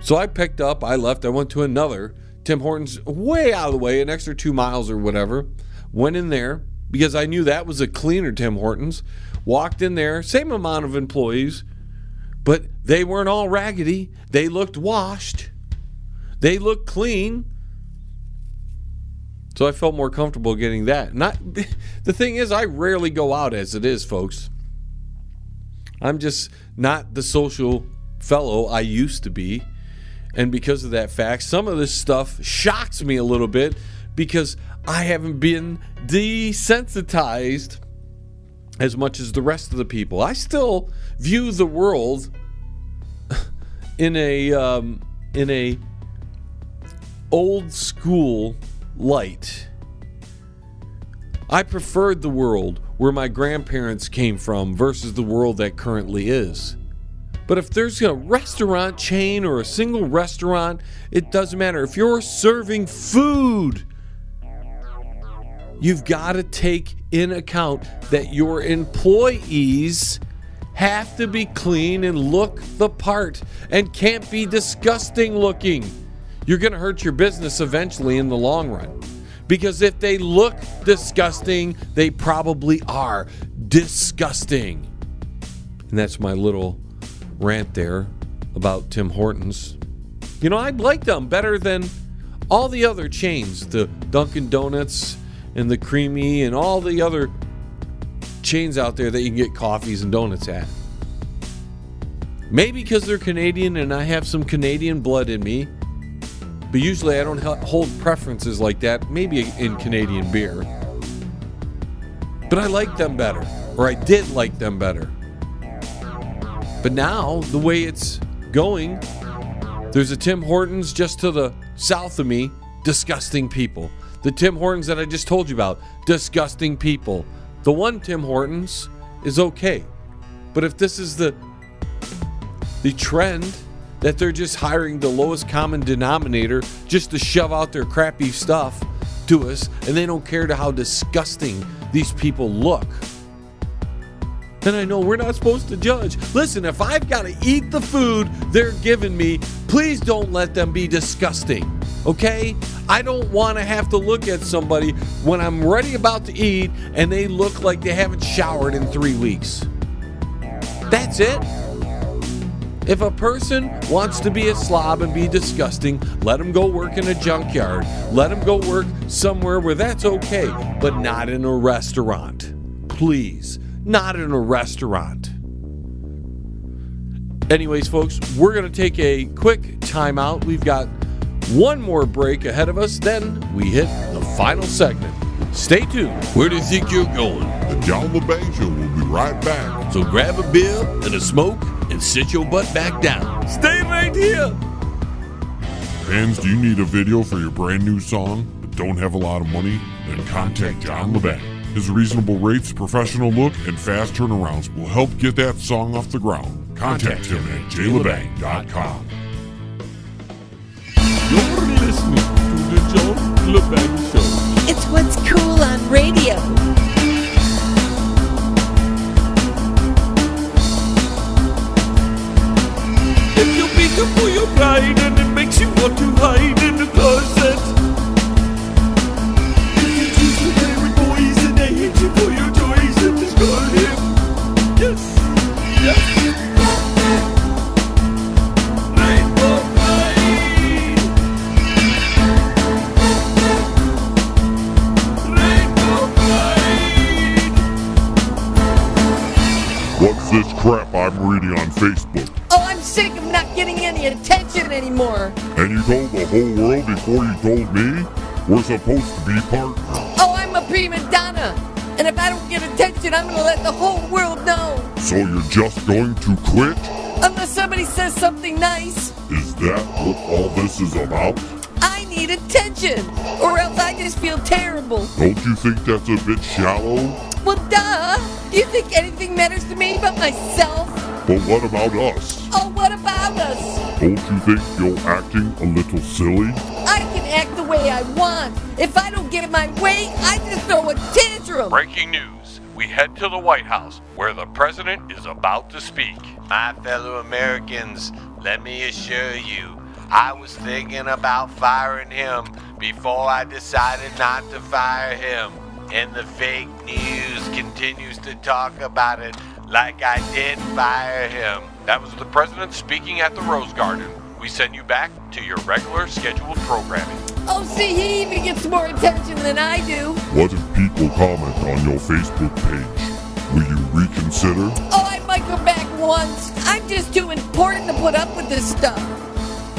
So I picked up, I left, I went to another Tim Hortons way out of the way, an extra 2 miles or whatever. Went in there because I knew that was a cleaner Tim Hortons. Walked in there, same amount of employees, but they weren't all raggedy. They looked washed. They looked clean. So I felt more comfortable getting that. The thing is, I rarely go out as it is, folks. I'm just not the social fellow I used to be. And because of that fact, some of this stuff shocks me a little bit because I haven't been desensitized as much as the rest of the people. I still view the world in a old school light. I preferred the world where my grandparents came from versus the world that currently is. But if there's a restaurant chain or a single restaurant, it doesn't matter. If you're serving food, you've got to take in account that your employees have to be clean and look the part and can't be disgusting looking. You're going to hurt your business eventually in the long run. Because if they look disgusting, they probably are disgusting. And that's my little rant there about Tim Hortons. You know, I like them better than all the other chains, the Dunkin' Donuts and the Creamy and all the other chains out there that you can get coffees and donuts at. Maybe because they're Canadian and I have some Canadian blood in me, but usually I don't hold preferences like that, maybe in Canadian beer. But I like them better, or I did like them better. But now, the way it's going, there's a Tim Hortons just to the south of me, disgusting people. The Tim Hortons that I just told you about, disgusting people. The one Tim Hortons is okay. But if this is the trend that they're just hiring the lowest common denominator just to shove out their crappy stuff to us, and they don't care to how disgusting these people look, then I know we're not supposed to judge. Listen, if I've got to eat the food they're giving me, please don't let them be disgusting, okay? I don't want to have to look at somebody when I'm ready about to eat and they look like they haven't showered in 3 weeks. That's it. If a person wants to be a slob and be disgusting, let them go work in a junkyard. Let them go work somewhere where that's okay, but not in a restaurant. Please. Not in a restaurant. Anyways, folks, we're going to take a quick timeout. We've got one more break ahead of us, then we hit the final segment. Stay tuned. Where do you think you're going? The John Lebang Show will be right back. So grab a beer and a smoke and sit your butt back down. Stay right here. Fans, do you need a video for your brand new song but don't have a lot of money? Then contact John Lebang. His reasonable rates, professional look, and fast turnarounds will help get that song off the ground. Contact him at jlebang.com. You're listening to the John Lebang Show. It's what's cool on radio. If you beat up for your pride and it makes you want to hide in the closet. If you choose to play with boys and they hate you for your choice, then just call him. Yes, yes. Rainbow Pride. Rainbow Pride. What's this crap I'm reading on Facebook? Oh, I'm sick of not getting any attention anymore. And you told the whole world before you told me? We're supposed to be partners. Oh, I'm a prima donna. And if I don't get attention, I'm going to let the whole world know. So you're just going to quit? Unless somebody says something nice. Is that what all this is about? I need attention, or else I just feel terrible. Don't you think that's a bit shallow? Well, duh. Do you think anything matters to me but myself? But what about us? Oh, what about us? Don't you think you're acting a little silly? I can act the way I want. If I don't get in my way, I just throw a tantrum. Breaking news. We head to the White House, where the president is about to speak. My fellow Americans, let me assure you, I was thinking about firing him before I decided not to fire him. And the fake news continues to talk about it like I did fire him. That was the president speaking at the Rose Garden. We send you back to your regular scheduled programming. Oh, see, he even gets more attention than I do. What if people comment on your Facebook page? Will you reconsider? Oh, I might go back once. I'm just too important to put up with this stuff.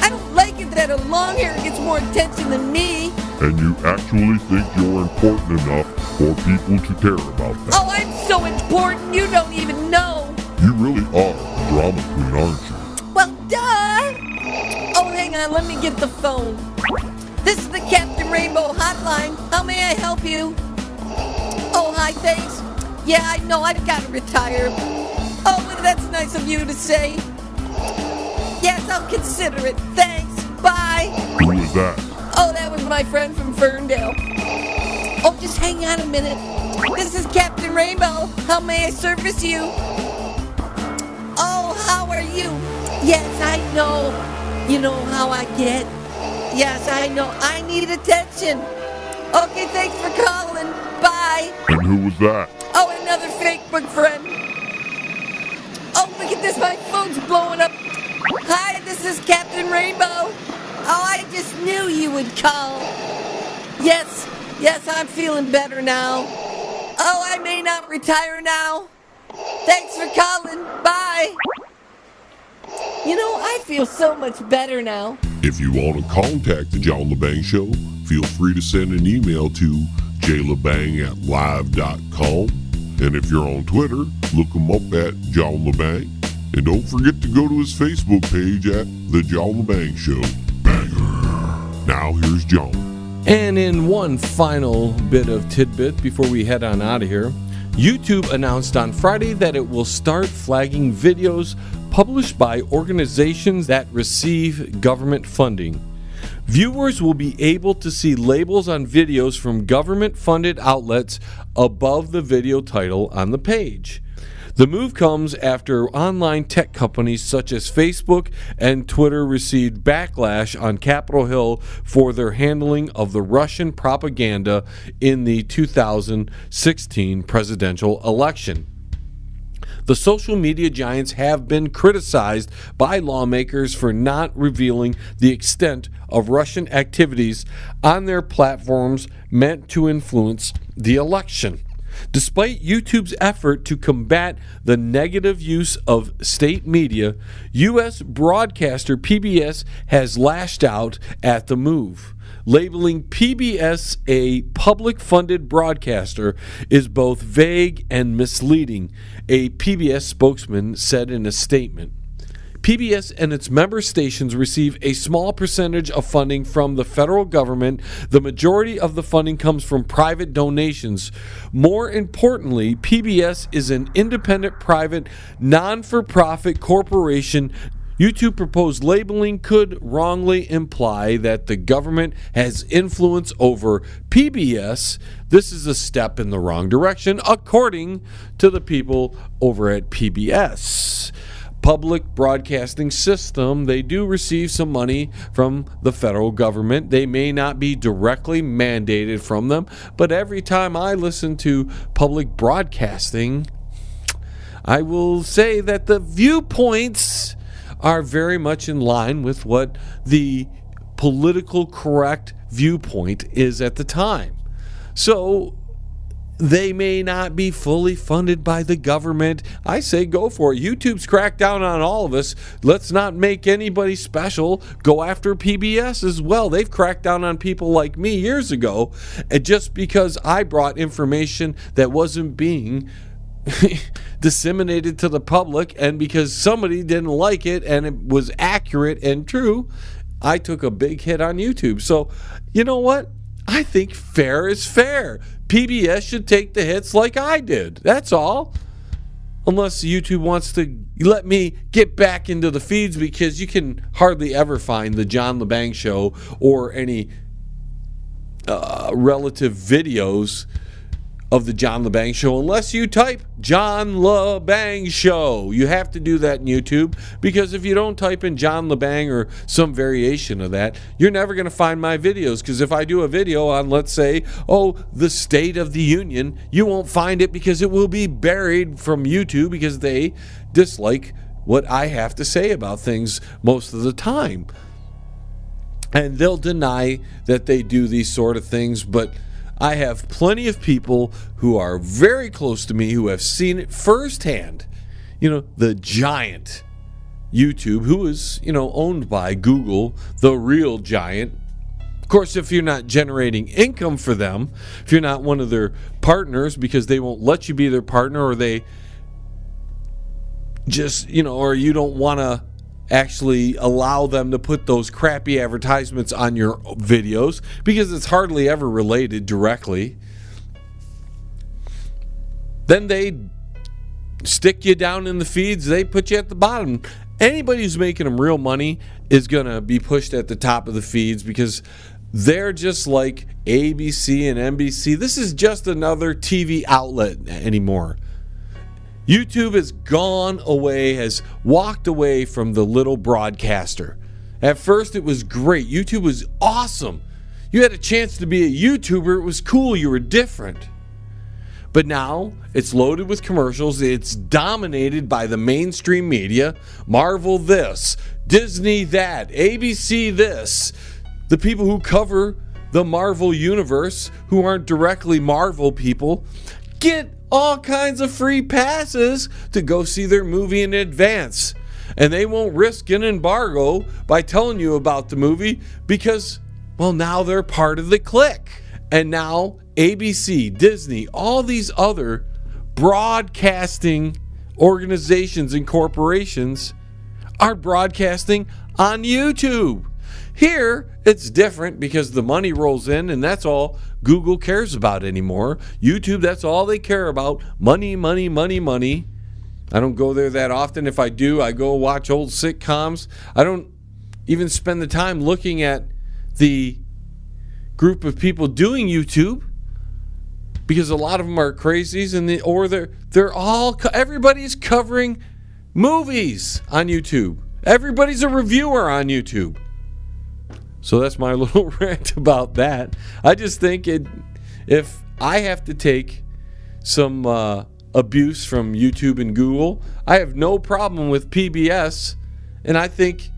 I don't like it that a long hair gets more attention than me. And you actually think you're important enough for people to care about that? Oh, I'm so important you don't even know. You really are a drama queen, aren't you? Well, duh. Oh, hang on, let me get the phone. This is the Captain Rainbow hotline. How may I help you? Oh, hi, thanks. Yeah, I know, I've got to retire. Oh, well, that's nice of you to say. Yes, I'll consider it. Thanks. Bye. Who was that? Oh, that was my friend from Ferndale. Oh, just hang on a minute. This is Captain Rainbow. How may I service you? Oh, how are you? Yes, I know. You know how I get. Yes, I know. I need attention. Okay, thanks for calling. Bye. And who was that? Oh, another Facebook friend. Oh, look at this. My phone's blowing up. Hi, this is Captain Rainbow. Oh, I just knew you would call. Yes, I'm feeling better now. Oh, I may not retire now. Thanks for calling. Bye. You know, I feel so much better now. If you want to contact the John Lebang Show, feel free to send an email to jlebang@live.com. And if you're on Twitter, look him up at John Lebang. And don't forget to go to his Facebook page at The John Lebang Show. Banger. Now here's John. And in one final bit of tidbit before we head on out of here, YouTube announced on Friday that it will start flagging videos published by organizations that receive government funding. Viewers will be able to see labels on videos from government-funded outlets above the video title on the page. The move comes after online tech companies such as Facebook and Twitter received backlash on Capitol Hill for their handling of the Russian propaganda in the 2016 presidential election. The social media giants have been criticized by lawmakers for not revealing the extent of Russian activities on their platforms meant to influence the election. Despite YouTube's effort to combat the negative use of state media, U.S. broadcaster PBS has lashed out at the move. Labeling PBS a public-funded broadcaster is both vague and misleading, a PBS spokesman said in a statement. PBS and its member stations receive a small percentage of funding from the federal government. The majority of the funding comes from private donations. More importantly, PBS is an independent, private, non-for-profit corporation. YouTube proposed labeling could wrongly imply that the government has influence over PBS. This is a step in the wrong direction, according to the people over at PBS. Public broadcasting system, they do receive some money from the federal government. They may not be directly mandated from them, but every time I listen to public broadcasting, I will say that the viewpoints are very much in line with what the political correct viewpoint is at the time. So they may not be fully funded by the government. I say go for it. YouTube's cracked down on all of us. Let's not make anybody special. Go after PBS as well. They've cracked down on people like me years ago, and just because I brought information that wasn't being disseminated to the public, and because somebody didn't like it and it was accurate and true, I took a big hit on YouTube. So, you know what? I think fair is fair. PBS should take the hits like I did. That's all. Unless YouTube wants to let me get back into the feeds, because you can hardly ever find the John Lebang Show or any relative videos of the John Lebang Show unless you type John Lebang Show. You have to do that in YouTube, because if you don't type in John Lebang or some variation of that, you're never going to find my videos. Because if I do a video on, let's say, the State of the Union, you won't find it because it will be buried from YouTube, because they dislike what I have to say about things most of the time. And they'll deny that they do these sort of things, but I have plenty of people who are very close to me who have seen it firsthand. The giant YouTube, who is, owned by Google, the real giant. Of course, if you're not generating income for them, if you're not one of their partners, because they won't let you be their partner, or they just, or you don't want to actually allow them to put those crappy advertisements on your videos because it's hardly ever related directly, then they stick you down in the feeds. They put you at the bottom. Anybody who's making them real money is going to be pushed at the top of the feeds, because they're just like ABC and NBC. This is just another TV outlet anymore. YouTube has gone away, has walked away from the little broadcaster. At first, it was great. YouTube was awesome. You had a chance to be a YouTuber. It was cool. You were different. But now, it's loaded with commercials. It's dominated by the mainstream media. Marvel this, Disney that, ABC this. The people who cover the Marvel universe, who aren't directly Marvel people, get all kinds of free passes to go see their movie in advance. And they won't risk an embargo by telling you about the movie because, now they're part of the clique. And now ABC, Disney, all these other broadcasting organizations and corporations are broadcasting on YouTube. Here, it's different because the money rolls in, and that's all Google cares about anymore. YouTube, that's all they care about. Money, money, money, money. I don't go there that often. If I do, I go watch old sitcoms. I don't even spend the time looking at the group of people doing YouTube, because a lot of them are crazies, everybody's covering movies on YouTube. Everybody's a reviewer on YouTube. So that's my little rant about that. I just think if I have to take some abuse from YouTube and Google, I have no problem with PBS, and I think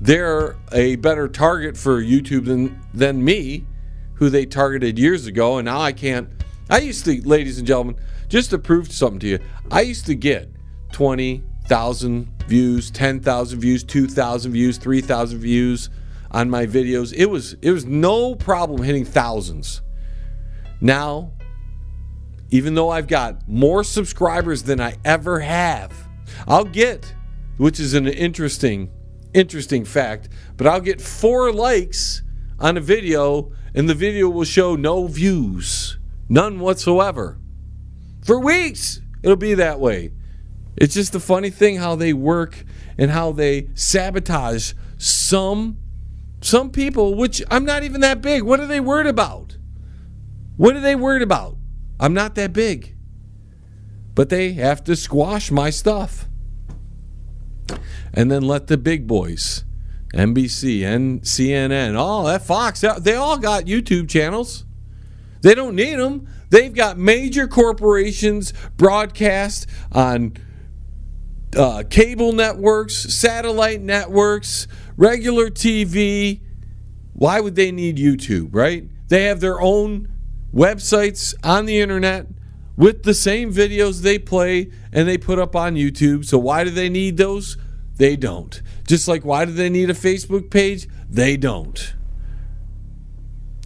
they're a better target for YouTube than me, who they targeted years ago, and now I can't. I used to, ladies and gentlemen, just to prove something to you, I used to get 20,000 views, 10,000 views, 2,000 views, 3,000 views on my videos. It was no problem hitting thousands. Now, even though I've got more subscribers than I ever have, I'll get, which is an interesting fact, but I'll get 4 likes on a video, and the video will show no views, none whatsoever. For weeks, it'll be that way. It's just a funny thing how they work and how they sabotage some people, which I'm not even that big. What are they worried about? I'm not that big. But they have to squash my stuff. And then let the big boys, NBC and CNN, that Fox, they all got YouTube channels. They don't need them. They've got major corporations broadcast on cable networks, satellite networks, regular TV. Why would they need YouTube, right? They have their own websites on the internet with the same videos they play and they put up on YouTube. So why do they need those? They don't. Just like, why do they need a Facebook page? They don't.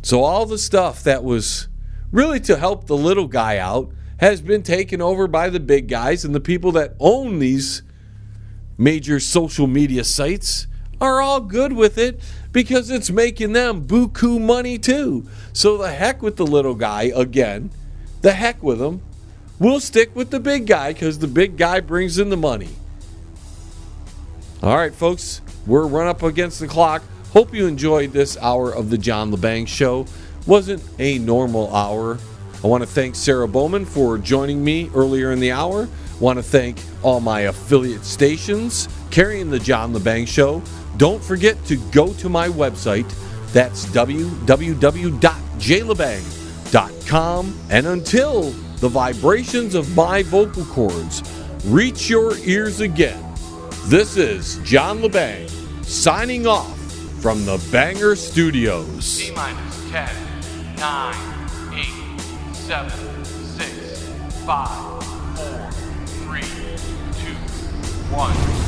So all the stuff that was really to help the little guy out has been taken over by the big guys, and the people that own these major social media sites are all good with it because it's making them buku money too. So the heck with the little guy again. The heck with him. We'll stick with the big guy because the big guy brings in the money. All right, folks, we're run up against the clock. Hope you enjoyed this hour of the John Lebang Show. Wasn't a normal hour. I want to thank Sarah Bowman for joining me earlier in the hour. I want to thank all my affiliate stations carrying the John Lebang Show. Don't forget to go to my website. That's www.jlebang.com. And until the vibrations of my vocal cords reach your ears again, this is John Lebang signing off from the Banger Studios. T-minus 10, 9, 8, 7, 6, 5, 4, 3, 2, 1.